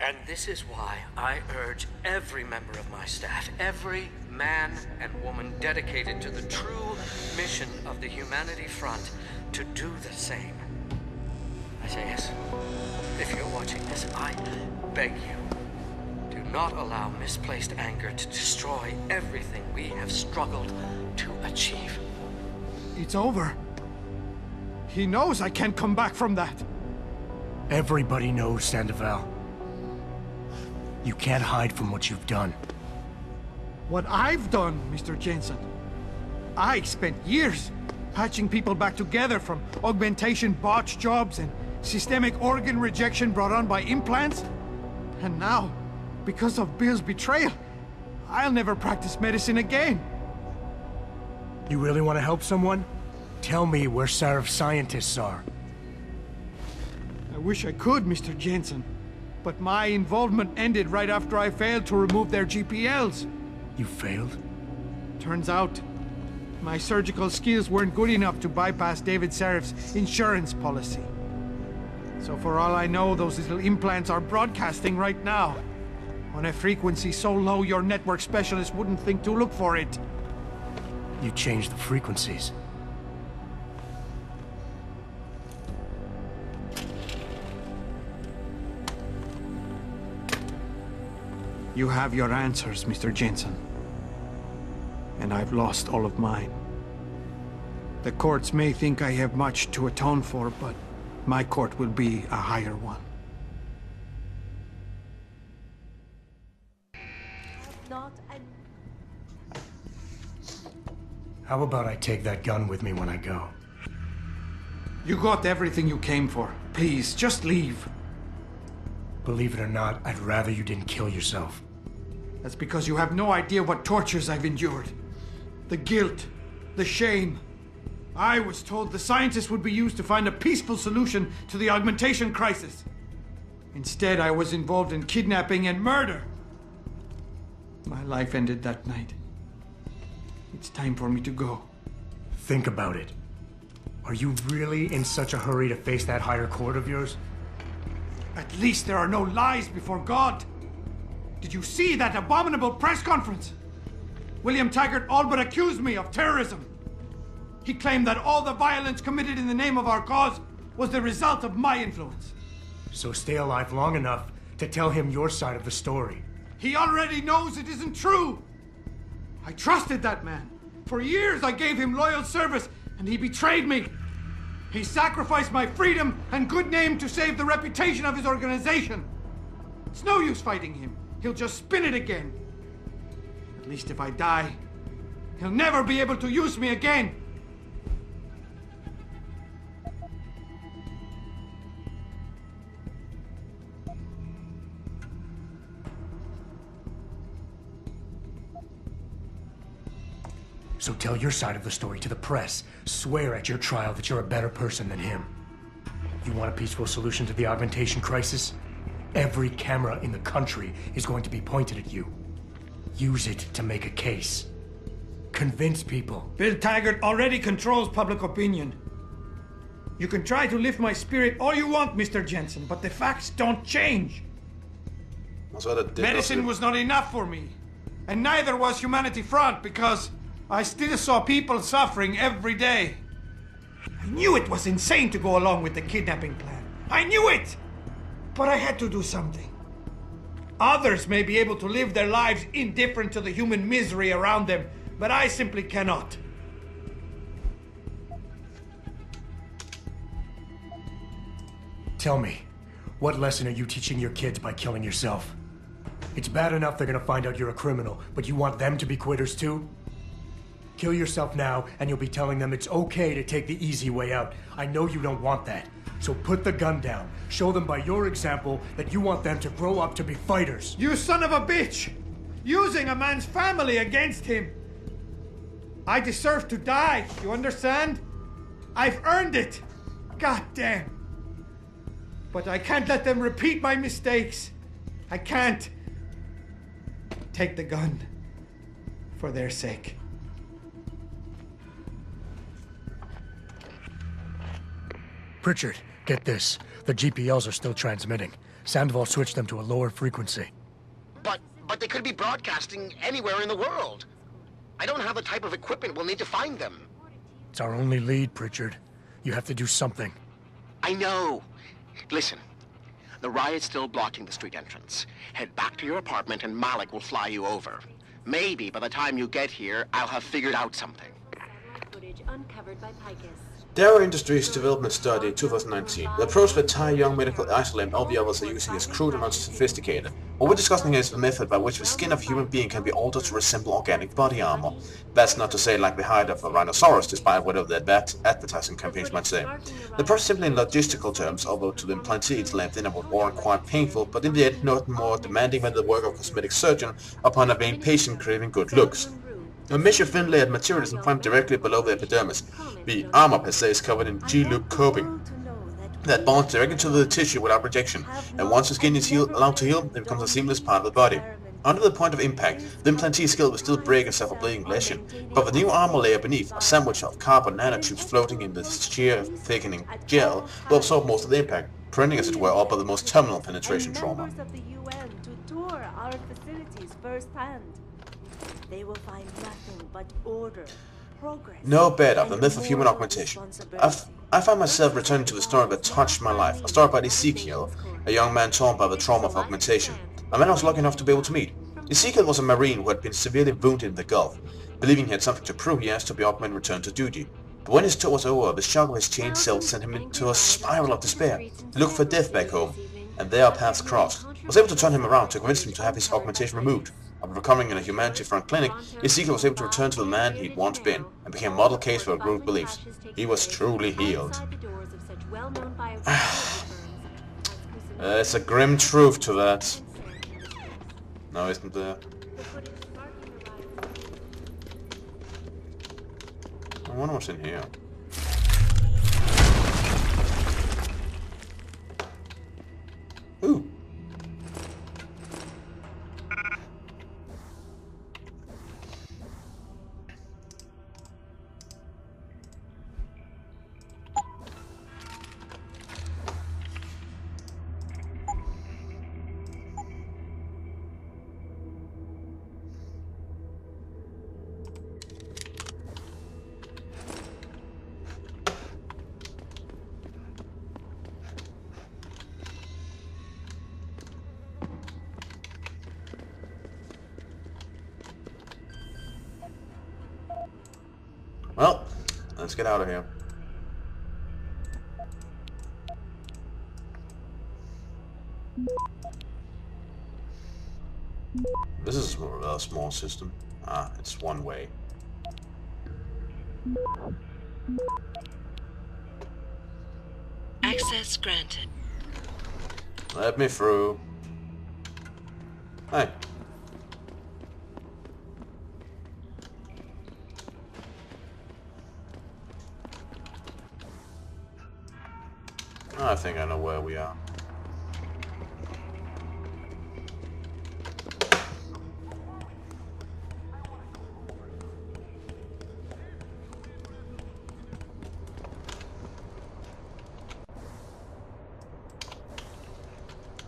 And this is why I urge every member of my staff, every man and woman dedicated to the true mission of the Humanity Front, to do the same. Isaias, if you're watching this, I beg you, do not allow misplaced anger to destroy everything we have struggled to achieve. It's over. He knows I can't come back from that. Everybody knows, Sandoval. You can't hide from what you've done. What I've done, Mr. Jensen. I spent years patching people back together from augmentation botch jobs and systemic organ rejection brought on by implants. And now, because of Bill's betrayal, I'll never practice medicine again. You really want to help someone? Tell me where Sarif's scientists are. I wish I could, Mr. Jensen. But my involvement ended right after I failed to remove their GPLs. You failed? Turns out, my surgical skills weren't good enough to bypass David Sarif's insurance policy. So for all I know, those little implants are broadcasting right now, on a frequency so low your network specialist wouldn't think to look for it. You changed the frequencies. You have your answers, Mr. Jensen. And I've lost all of mine. The courts may think I have much to atone for, but my court will be a higher one. How about I take that gun with me when I go? You got everything you came for. Please, just leave. Believe it or not, I'd rather you didn't kill yourself. That's because you have no idea what tortures I've endured. The guilt, the shame. I was told the scientists would be used to find a peaceful solution to the augmentation crisis. Instead, I was involved in kidnapping and murder. My life ended that night. It's time for me to go. Think about it. Are you really in such a hurry to face that higher court of yours? At least there are no lies before God. Did you see that abominable press conference? William Taggart all but accused me of terrorism. He claimed that all the violence committed in the name of our cause was the result of my influence. So stay alive long enough to tell him your side of the story. He already knows it isn't true. I trusted that man. For years I gave him loyal service, and he betrayed me. He sacrificed my freedom and good name to save the reputation of his organization. It's no use fighting him. He'll just spin it again. At least if I die, he'll never be able to use me again. So tell your side of the story to the press. Swear at your trial that you're a better person than him. You want a peaceful solution to the augmentation crisis? Every camera in the country is going to be pointed at you. Use it to make a case. Convince people. Bill Taggart already controls public opinion. You can try to lift my spirit all you want, Mr. Jensen, but the facts don't change. Medicine was not enough for me. And neither was Humanity Front, because I still saw people suffering every day. I knew it was insane to go along with the kidnapping plan. I knew it! But I had to do something. Others may be able to live their lives indifferent to the human misery around them, but I simply cannot. Tell me, what lesson are you teaching your kids by killing yourself? It's bad enough they're gonna find out you're a criminal, but you want them to be quitters too? Kill yourself now, and you'll be telling them it's okay to take the easy way out. I know you don't want that. So put the gun down. Show them by your example that you want them to grow up to be fighters. You son of a bitch! Using a man's family against him! I deserve to die, you understand? I've earned it! God damn! But I can't let them repeat my mistakes. I can't. Take the gun. For their sake. Pritchard, get this. The GPLs are still transmitting. Sandoval switched them to a lower frequency. But they could be broadcasting anywhere in the world. I don't have the type of equipment we'll need to find them. It's our only lead, Pritchard. You have to do something. I know. Listen, the riot's still blocking the street entrance. Head back to your apartment and Malik will fly you over. Maybe by the time you get here, I'll have figured out something. Footage uncovered by Picus. Darrow Industries Development Study 2019. The approach that Thai young medical isolate and all the others are using is crude and unsophisticated. What we're discussing here is the method by which the skin of a human being can be altered to resemble organic body armor. That's not to say like the hide of a rhinoceros, despite whatever the advertising campaigns might say. The process simply in logistical terms, although to the implantee it's length in and was more and quite painful, but in the end not more demanding than the work of a cosmetic surgeon upon a vain patient craving good looks. A mesh of thin layered material is implanted directly below the epidermis. The armor per se is covered in G-loop coping that bonds directly to the tissue without rejection, and once the skin is allowed to heal, it becomes a seamless part of the body. Under the point of impact, the implantee's skull will still break and suffer bleeding lesion, but the new armor layer beneath, a sandwich of carbon nanotubes floating in the sheer thickening gel, will absorb most of the impact, preventing as it were all but the most terminal penetration trauma. Members of the UN to tour our facilities firsthand. They will find nothing but order, progress. No better and than myth of human moral augmentation. responsibility. I find myself returning to the story that touched my life, a story about Ezekiel, a young man torn by the trauma of augmentation, a man I was lucky enough to be able to meet. Ezekiel was a Marine who had been severely wounded in the Gulf. Believing he had something to prove, he asked to be augmented and returned to duty. But when his tour was over, the shock of his changed self sent him into a spiral of despair. He looked for death back home, and there our paths crossed. I was able to turn him around to convince him to have his augmentation removed. After recovering in a humanity front clinic, Ezekiel was able to return to the man he'd once been, and became a model case for group beliefs. He was truly healed. There's a grim truth to that. No, isn't there? I wonder what's in here. Ooh. Well, let's get out of here. This is a small system. Ah, it's one way. Access granted. Let me through. Hey. I think I know where we are.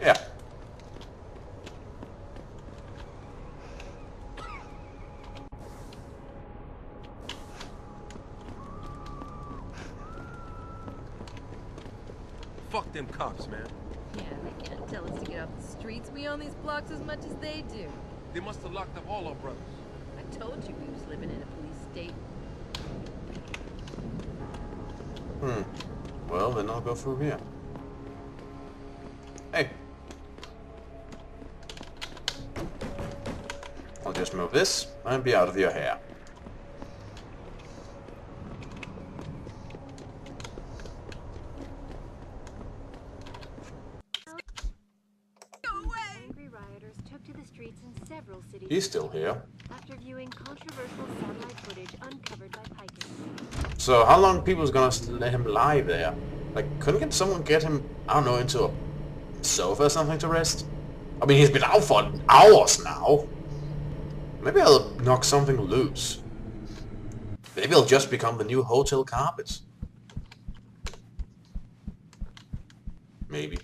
Yeah. Fuck them cops, man. Yeah, they can't tell us to get off the streets. We own these blocks as much as they do. They must have locked up all our brothers. I told you we was living in a police state. Well, then I'll go through here. Hey. I'll just move this and be out of your hair. Angry rioters took to the streets in several cities He's still here. after viewing controversial satellite footage uncovered by Picus. So how long people's gonna let him lie there? Like, couldn't someone get him, I don't know, into a sofa or something to rest? I mean, he's been out for hours now. Maybe I'll knock something loose. Maybe I'll just become the new hotel carpets. Maybe.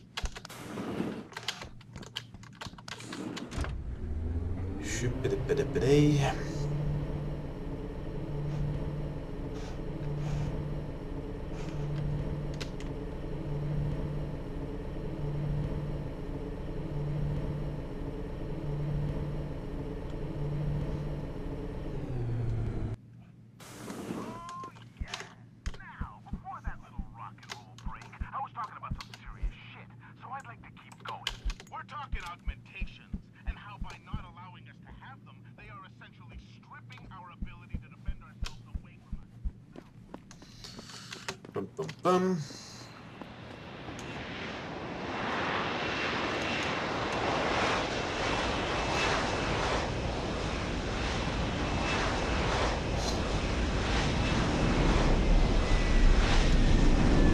Bum, bum, bum.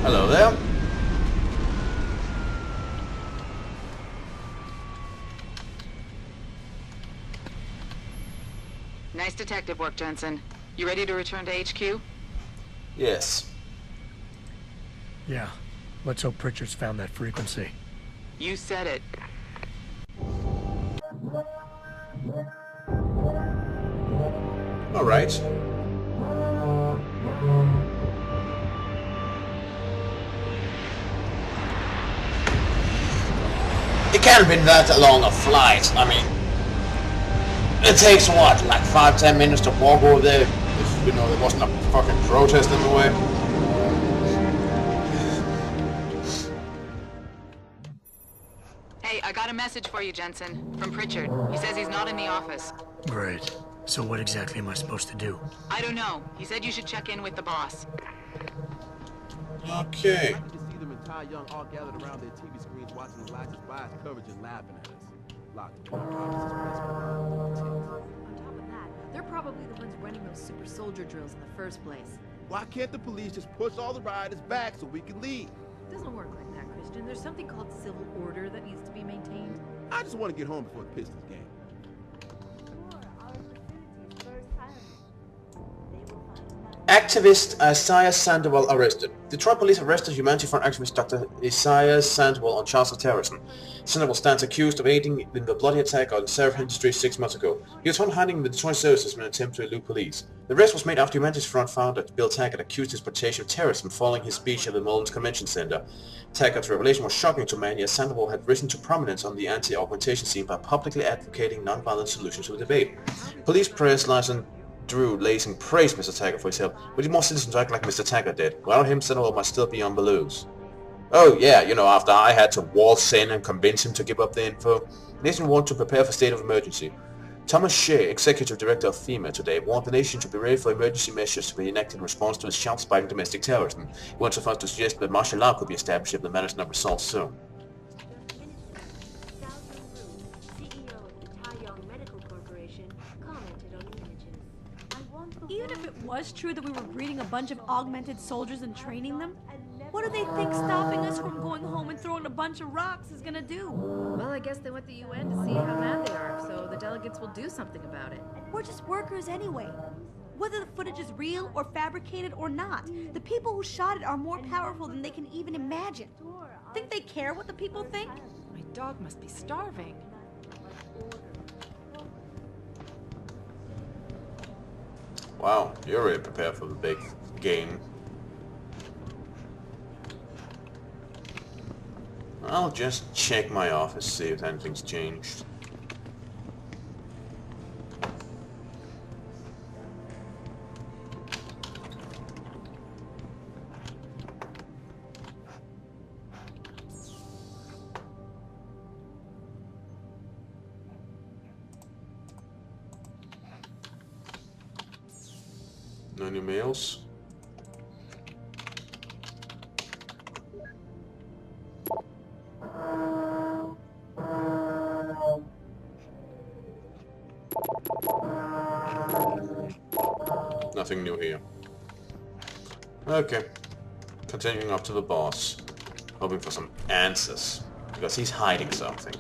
Hello there. Nice detective work, Jensen. You ready to return to HQ? Yes. Yeah. Let's hope Pritchard's found that frequency. You said it. All right. It can't have been that long a flight. I mean, it takes what, like 5-10 minutes to walk over there if, you know, there wasn't a fucking protest in the way. Hey, I got a message for you, Jensen. From Pritchard. He says he's not in the office. Great. So what exactly am I supposed to do? I don't know. He said you should check in with the boss. Okay. I can just see them and Ty Young all gathered around their TV screens watching the Elijah's Bias coverage and laughing at us. Locked in our offices, On top of that, they're probably the ones running those super soldier drills in the first place. Why can't the police just push all the rioters back so we can leave? It doesn't work like that, Christian. There's something called civil order that needs to be maintained. I just want to get home before the Pistons game. Tour our facilities firsthand. They will find nothing. Activist Isaiah Sandoval arrested. Detroit police arrested humanity front activist Dr. Isaiah Sandoval on charges of terrorism. Sandoval stands accused of aiding in the bloody attack on the Seraph Industries 6 months ago. He was found hiding in the Detroit services in an attempt to elude police. The arrest was made after Humanities Front founder Bill Taggart accused his reputation of terrorism following his speech at the Mullins Convention Center. Taggart's revelation was shocking to many as Sandoval had risen to prominence on the anti-augmentation scene by publicly advocating non-violent solutions to the debate. Police press liaison Drew Lasing praised Mr. Taggart for his help. We need more citizens to act like Mr. Taggart did. Without him, Sandoval might still be on the loose. Oh yeah, you know, after I had to waltz in and convince him to give up the info, Nation warned to prepare for state of emergency. Thomas Shea, executive director of FEMA today, warned the nation to be ready for emergency measures to be enacted in response to the sharp spike in domestic terrorism. He went so far as to suggest that martial law could be established if the matter is not resolved soon. Even if it was true that we were breeding a bunch of augmented soldiers and training them, what do they think stopping us from going home and throwing a bunch of rocks is gonna do? Well, I guess they want the UN to see how mad they are, so the delegates will do something about it. We're just workers anyway. Whether the footage is real or fabricated or not, the people who shot it are more powerful than they can even imagine. Think they care what the people think? My dog must be starving. Wow, you're really prepared for the big game. I'll just check my office, see if anything's changed. No new mails. Nothing new here. Okay. Continuing up to the boss. Hoping for some answers. Because he's hiding something.